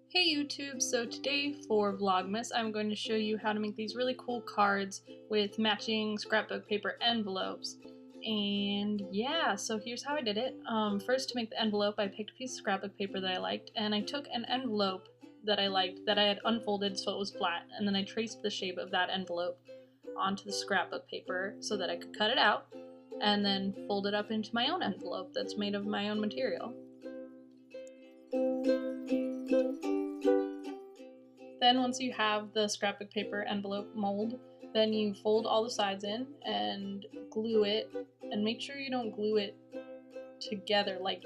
Hey YouTube, so today for Vlogmas I'm going to show you how to make these really cool cards with matching scrapbook paper envelopes. And yeah, so here's how I did it. First, to make the envelope, I picked a piece of scrapbook paper that I liked, and I took an envelope that I liked that I had unfolded so it was flat, and then I traced the shape of that envelope onto the scrapbook paper so that I could cut it out and then fold it up into my own envelope that's made of my own material. Then once you have the scrapbook paper envelope mold, then you fold all the sides in and glue it, and make sure you don't glue it together like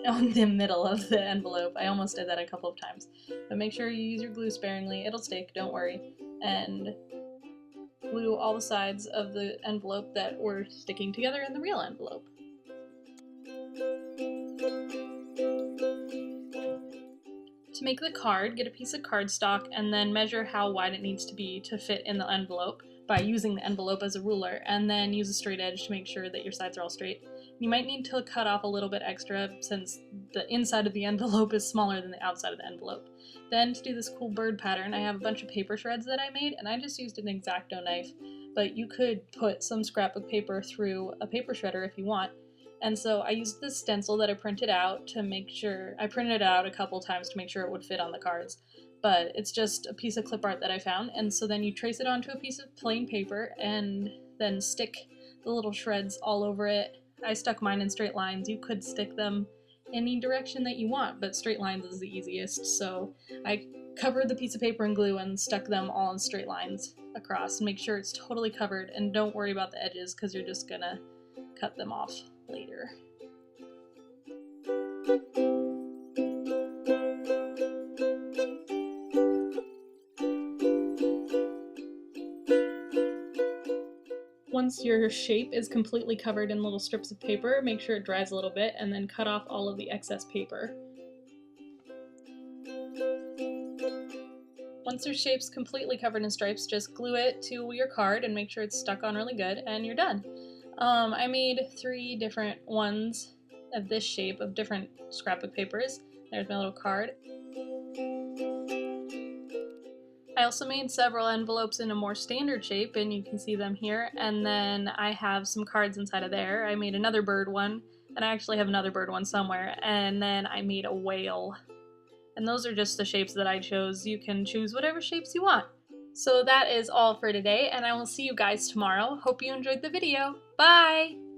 on the middle of the envelope. I almost did that a couple of times. But make sure you use your glue sparingly, it'll stick, don't worry. And glue all the sides of the envelope that were sticking together in the real envelope. To make the card, get a piece of cardstock and then measure how wide it needs to be to fit in the envelope by using the envelope as a ruler, and then use a straight edge to make sure that your sides are all straight. You might need to cut off a little bit extra since the inside of the envelope is smaller than the outside of the envelope. Then to do this cool bird pattern, I have a bunch of paper shreds that I made, and I just used an X-Acto knife, but you could put some scrapbook paper through a paper shredder if you want. And so I used this stencil that I printed out to make sure, I printed it out a couple times to make sure it would fit on the cards, but it's just a piece of clip art that I found, and so then you trace it onto a piece of plain paper and then stick the little shreds all over it. I stuck mine in straight lines. You could stick them any direction that you want, but straight lines is the easiest, so I covered the piece of paper in glue and stuck them all in straight lines across, and make sure it's totally covered, and don't worry about the edges because you're just gonna cut them off later. Once your shape is completely covered in little strips of paper, make sure it dries a little bit and then cut off all of the excess paper. Once your shape's completely covered in stripes, just glue it to your card and make sure it's stuck on really good, and you're done. I made 3 different ones of this shape of different scrapbook papers. There's my little card. I also made several envelopes in a more standard shape, and you can see them here, and then I have some cards inside of there. I made another bird one, and I actually have another bird one somewhere, and then I made a whale. And those are just the shapes that I chose. You can choose whatever shapes you want. So that is all for today, and I will see you guys tomorrow. Hope you enjoyed the video. Bye!